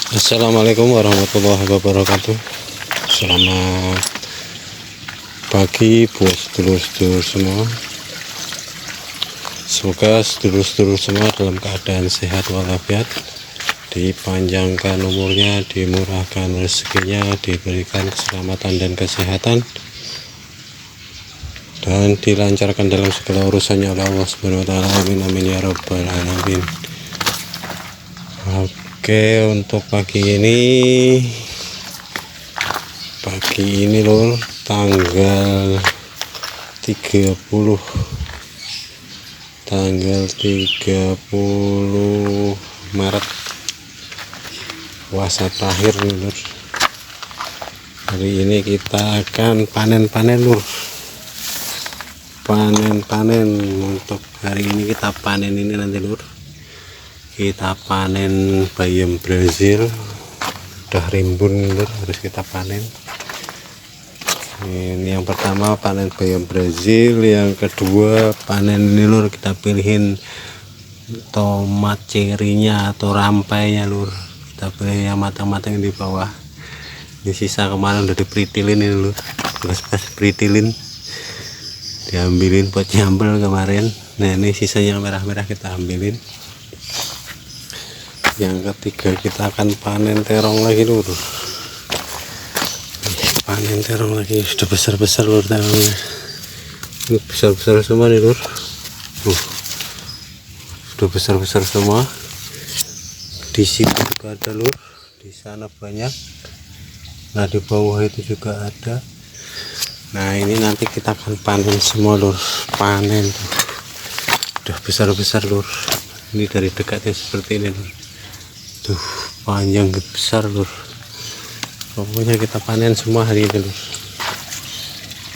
Assalamualaikum warahmatullahi wabarakatuh. Selamat pagi buat sedulur-sedulur semua. Semoga sedulur-sedulur semua dalam keadaan sehat walafiat, dipanjangkan umurnya, dimurahkan rezekinya, diberikan keselamatan dan kesehatan, dan dilancarkan dalam segala urusannya oleh Allah Subhanahu wa taala. Amin amin ya rabbal alamin. Oke, untuk pagi ini lur, tanggal 30 Maret, puasa terakhir nih lur. Hari ini kita akan panen lur, panen. Untuk hari ini kita panen ini nanti lur, kita panen bayam Brazil, udah rimbun lur, harus kita panen. Ini yang pertama panen bayam Brazil, yang kedua panen ini lur, kita pilihin tomat cerinya atau rampainya lur, kita pilih yang matang-matang di bawah. Ini sisa kemarin udah dipritilin ini lur, pas pritilin diambilin buat nyambel kemarin. Nah ini sisanya yang merah-merah kita ambilin. Yang ketiga kita akan panen terong lagi lur, panen terong lagi, sudah besar-besar lur terongnya. Ini besar-besar semua nih lur, sudah besar-besar semua. Di sini juga ada lur, di sana banyak. Nah di bawah itu juga ada. Nah ini nanti kita akan panen semua lur, panen tuh. Udah besar-besar lur. Ini dari dekatnya seperti ini lur. Tuh panjang besar lur. Pokoknya kita panen semua hari ini lur.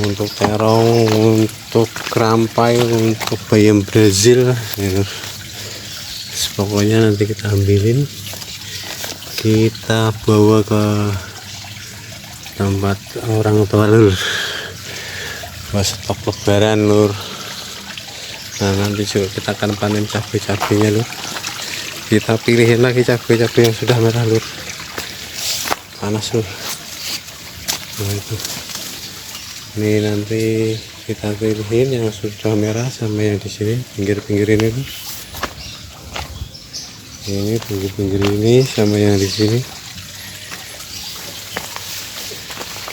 Untuk terong, untuk kerampai, untuk bayam Brazil ya lur. Pokoknya nanti kita ambilin, kita bawa ke tempat orang tua lur, buat stok lebaran lur. Nah nanti juga kita akan panen cabai-cabainya lur. Kita pilihin lagi cabai-cabai yang sudah merah lur, panas lur. Nah itu, ini nanti kita pilihin yang sudah merah sama yang di sini pinggir-pinggir ini lur. Ini pinggir-pinggir ini sama yang di sini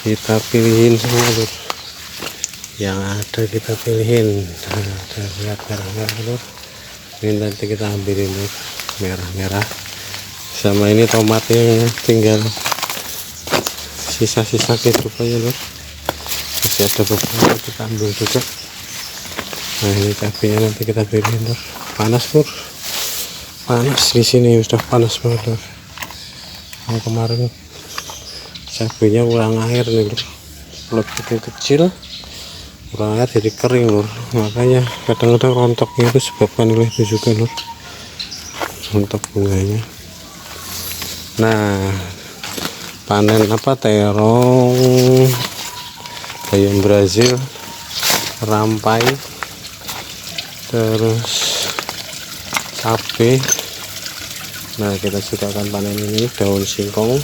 kita pilihin semua lur, yang ada kita pilihin. Nah, ada lihat merah-merah lur, ini nanti kita ambilin lur, merah-merah. Sama ini tomatnya tinggal sisa-sisa kehidupannya lur, masih ada beberapa kita ambil juga. Nah ini cabenya nanti kita pilihin lur, panas lur, panas di sini, sudah panas banget lur. Nah, kemarin cabenya kurang air nih lur, lebih kecil, kurang air jadi kering lur, makanya kadang-kadang rontoknya itu sebabkan oleh itu juga lur, untuk bunganya. Nah panen apa, terong, bayam Brazil, rampai, terus cabai. Nah kita juga akan panen ini daun singkong,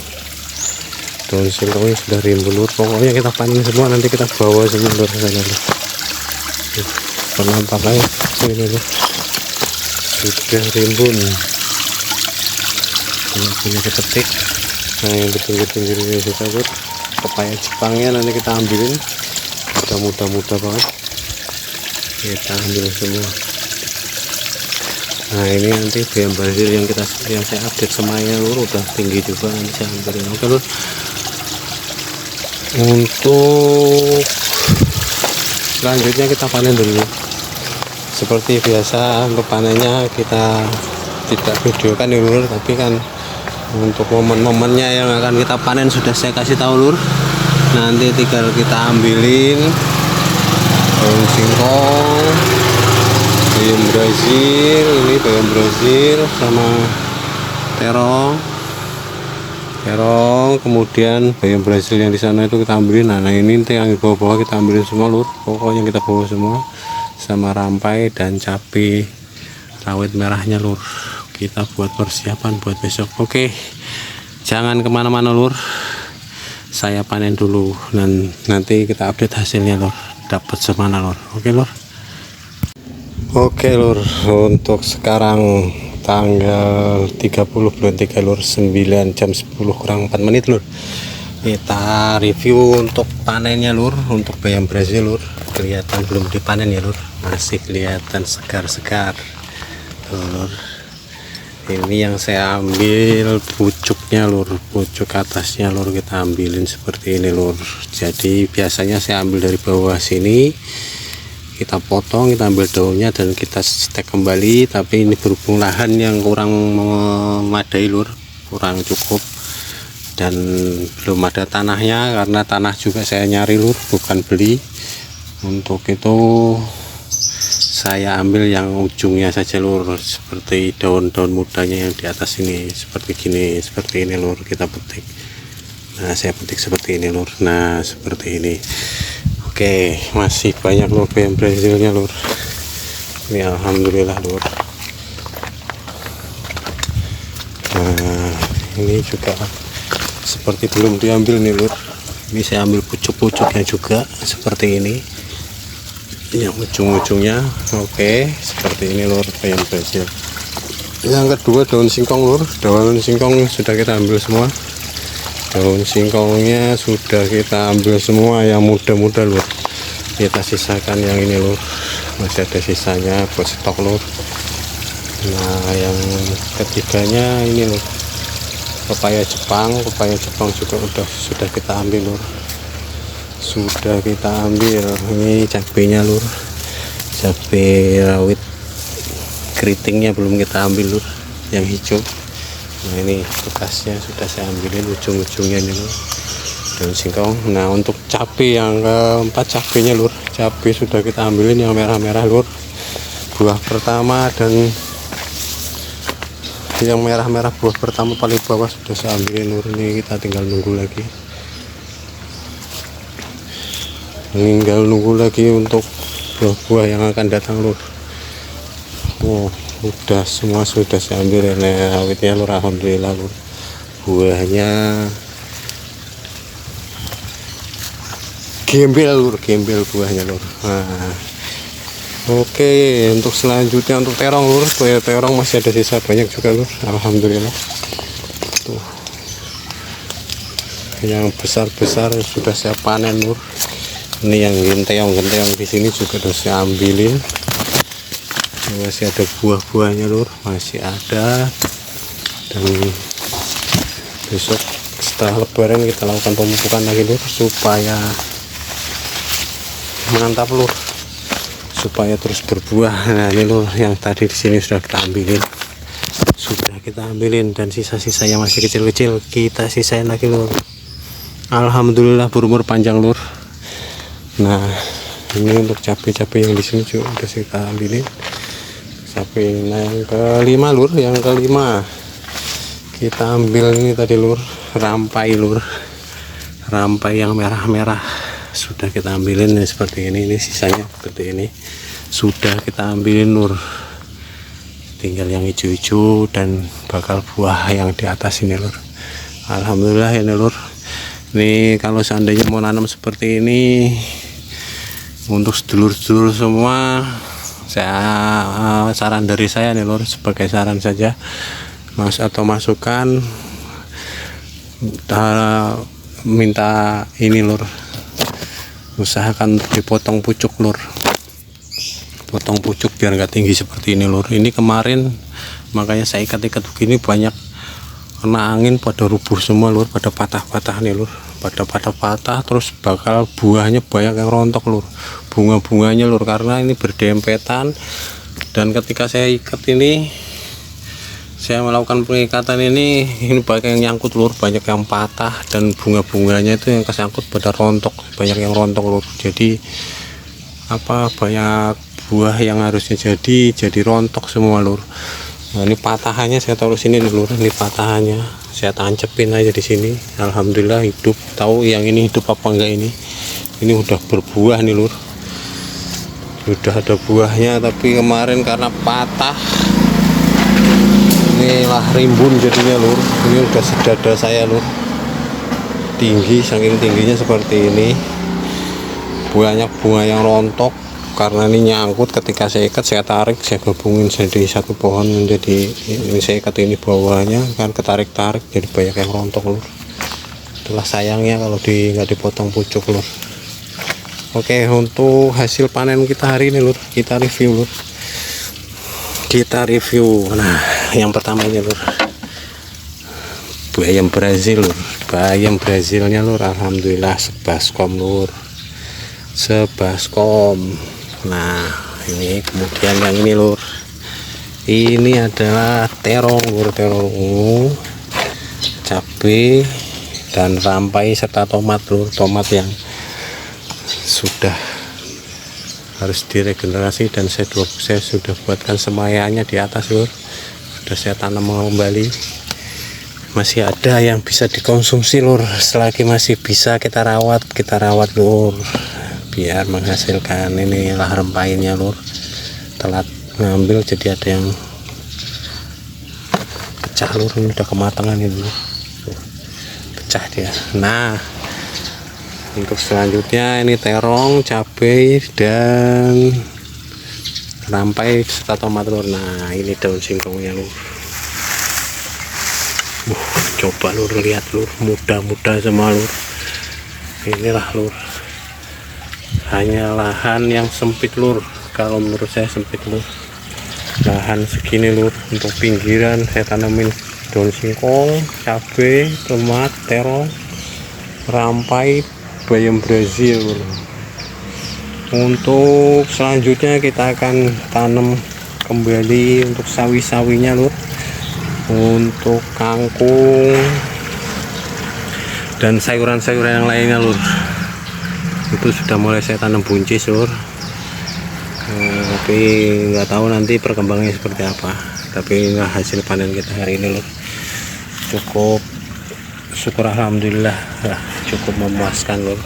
daun singkongnya sudah rimbun lur. Pokoknya kita panen semua, nanti kita bawa semua lur ke sana lur. Penampakannya ini lur, sudah rimbun, punya kepetik. Nah yang pinggir-pinggir ini juga lur, pepaya Jepangnya nanti kita ambilin, udah muda-muda banget, kita ambil semua. Nah ini nanti bayam Brazil yang saya update semuanya lur, udah tinggi juga, nanti saya ambilin. Oke lur, untuk selanjutnya kita panen dulu. Seperti biasa untuk panennya kita tidak videokan ya lur, tapi kan untuk momen-momennya yang akan kita panen sudah saya kasih tahu lur. Nanti tinggal kita ambilin daun singkong, bayam Brazil, ini bayam Brazil sama terong, kemudian bayam Brazil yang di sana itu kita ambilin. Nah ini nanti yang di bawah-bawah kita ambilin semua lur, pokoknya kita bawa semua, sama rampai dan cabai rawit merahnya lur. Kita buat persiapan buat besok. Oke, Jangan kemana-mana lur, saya panen dulu dan nanti kita update hasilnya lur, dapat semana lur. Oke lur. Oke lur, untuk sekarang tanggal 30 bulan 3 lur, 9 jam 10 kurang 4 menit lur. Kita review untuk panennya lur, untuk bayam Brazil lur. Kelihatan belum dipanen ya lur, masih kelihatan segar-segar lur. Ini yang saya ambil pucuknya lur, pucuk atasnya lur, kita ambilin seperti ini lur. Jadi biasanya saya ambil dari bawah sini, kita potong, kita ambil daunnya dan kita stek kembali. Tapi ini berhubung lahan yang kurang memadai lur, kurang cukup dan belum ada tanahnya, karena tanah juga saya nyari lur, bukan beli. Untuk itu saya ambil yang ujungnya saja lur, seperti daun-daun mudanya yang di atas ini, seperti gini, seperti ini lur, kita petik. Nah saya petik seperti ini lur, nah seperti ini. Oke, masih banyak lur bayam Brazilnya lur. Ini alhamdulillah lur. Nah ini juga seperti belum diambil nih lur. Ini saya ambil pucuk-pucuknya juga seperti ini, yang ujung-ujungnya. Oke, seperti ini lur bayam Brazil. Yang kedua daun singkong lur, daun singkong sudah kita ambil semua. Daun singkongnya sudah kita ambil semua, yang muda-muda lur. Kita sisakan yang ini lur, masih ada sisanya buat stok lur. Nah yang ketiganya ini lur, pepaya Jepang juga sudah kita ambil lur, sudah kita ambil. Ini cabenya lur, cabai rawit keritingnya belum kita ambil lur, yang hijau. Nah ini bekasnya sudah saya ambilin, ujung-ujungnya ini lur, daun singkong. Nah untuk cabai yang keempat, cabenya lur, cabai sudah kita ambilin yang merah-merah lur, buah pertama, dan yang merah-merah buah pertama paling bawah sudah saya ambilin lur. Ini kita tinggal nunggu lagi, untuk buah-buah yang akan datang lur. Udah semua sudah saya ambil rawitnya lur, alhamdulillah lur. Buahnya gembel buahnya lur. Nah, oke, untuk selanjutnya untuk terong lur, terong masih ada sisa banyak juga lur, alhamdulillah. Tuh, yang besar-besar sudah saya panen lur. Ini yang genteong di sini juga sudah saya ambilin. Masih ada buah-buahnya lur, masih ada. Dan besok setelah lebaran kita lakukan pemupukan lagi lur, supaya mantap lur, supaya terus berbuah. Nah ini lur, yang tadi di sini sudah kita ambilin, dan sisa-sisanya masih kecil-kecil, kita sisain lagi lur. Alhamdulillah berumur panjang lur. Nah ini untuk cabai-cabai yang di sini juga udah kita ambilin. Cabai yang kelima lur, yang kelima kita ambil ini tadi lur, rampai lur, rampai yang merah-merah sudah kita ambilin ya, seperti ini sisanya seperti ini sudah kita ambilin lur. Tinggal yang hijau-hijau dan bakal buah yang di atas ini lur. Alhamdulillah ini lur. Ini kalau seandainya mau nanam seperti ini, untuk sedulur-sedulur semua, saran dari saya nih lur, sebagai saran saja mas, atau masukan, minta ini lur, usahakan untuk dipotong pucuk lur, potong pucuk biar nggak tinggi seperti ini lur. Ini kemarin makanya saya ikat-ikat begini, banyak kena angin pada rubuh semua lur, pada patah-patah nih lur, pada patah-patah, terus bakal buahnya banyak yang rontok lur, bunga-bunganya lur, karena ini berdempetan. Dan ketika saya ikat ini, saya melakukan pengikatan ini banyak yang nyangkut lur, banyak yang patah, dan bunga-bunganya itu yang kesangkut pada rontok, banyak yang rontok lur. Jadi banyak buah yang harusnya jadi rontok semua lur. Nah ini patahannya saya taruh sini lur, ini patahannya saya tancepin aja di sini. Alhamdulillah hidup. Tahu yang ini hidup apa enggak? Ini udah berbuah nih lur, udah ada buahnya. Tapi kemarin karena patah, inilah rimbun jadinya lur. Ini udah sedada saya lur, tinggi, saking tingginya seperti ini. Banyak bunga yang rontok karena ini nyangkut. Ketika saya ikat, saya tarik, saya gabungin jadi satu pohon menjadi ini. Saya ikat ini bawahnya kan, ketarik-tarik jadi banyak yang rontok lur. Itulah sayangnya kalau nggak dipotong pucuk lur. Oke, untuk hasil panen kita hari ini lur, kita review lur. Nah, yang pertama ini lur, bayam Brazil lur. Bayam Brazilnya lur, alhamdulillah sebaskom lur, sebaskom. Nah, ini kemudian yang ini lur, ini adalah terong lur, terong, cabai dan rampai serta tomat lur. Tomat yang sudah harus diregenerasi dan saya sudah buatkan semayannya di atas lur. Sudah saya tanam kembali. Masih ada yang bisa dikonsumsi lur, selagi masih bisa kita rawat lur, biar menghasilkan inilah rempainnya lur. Telat ngambil jadi ada yang pecah lur. Ini udah kematangan ini lur, pecah dia. Nah, untuk selanjutnya ini terong, cabai dan rampai serta tomat lur. Nah, ini daun singkongnya lur. Coba lur lihat lur, muda-muda semua lur. Inilah lur, hanya lahan yang sempit lur. Kalau menurut saya sempit lur, lahan segini lur. Untuk pinggiran saya tanamin daun singkong, cabai, tomat, terong, rampai, bayam Brazil lur. Untuk selanjutnya kita akan tanam kembali untuk sawi-sawinya lur, untuk kangkung dan sayuran-sayuran yang lainnya lur. Itu sudah mulai saya tanam buncis lur. Tapi nggak tahu nanti perkembangannya seperti apa. Tapi hasil panen kita hari ini lur cukup, syukur alhamdulillah ya, cukup memuaskan lur.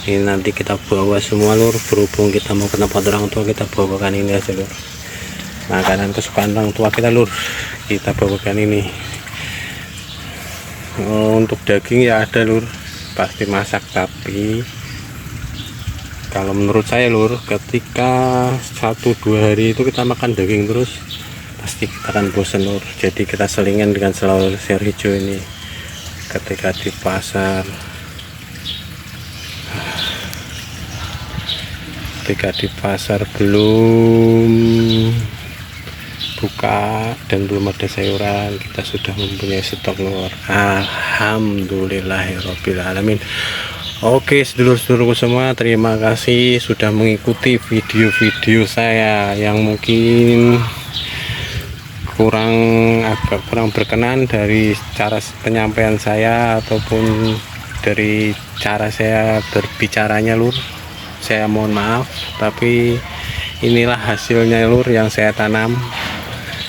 Ini nanti kita bawa semua lur, berhubung kita mau ke tempat orang tua, kita bawakan ini aja lur. Makanan kesukaan orang tua kita lur, kita bawakan ini. Untuk daging ya ada lur, pasti masak. Tapi kalau menurut saya lur, ketika 1-2 hari itu kita makan daging terus, pasti kita akan bosan lur. Jadi kita selingan dengan selai hijau ini. Ketika di pasar, belum buka dan belum ada sayuran, kita sudah mempunyai stok lur. Alhamdulillahirabbil alamin. Oke sedulur-sedulurku semua, terima kasih sudah mengikuti video-video saya yang mungkin agak kurang berkenan dari cara penyampaian saya ataupun dari cara saya berbicaranya lur. Saya mohon maaf, tapi inilah hasilnya lur yang saya tanam.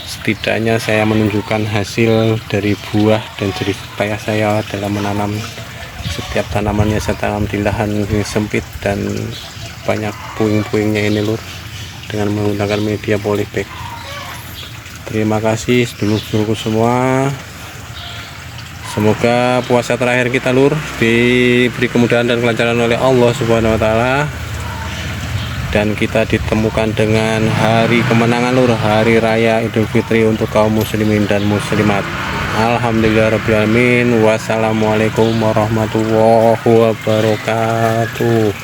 Setidaknya saya menunjukkan hasil dari buah dan jerih payah saya dalam menanam. Setiap tanamannya saya tanam di lahan yang sempit dan banyak puing-puingnya ini lur, dengan menggunakan media polybag. Terima kasih sedulur-sedulurku semua. Semoga puasa terakhir kita lur diberi kemudahan dan kelancaran oleh Allah Subhanahu wa taala, dan kita ditemukan dengan hari kemenangan lur, hari raya Idul Fitri untuk kaum muslimin dan muslimat. Alhamdulillahirabbil alamin. Wassalamualaikum warahmatullahi wabarakatuh.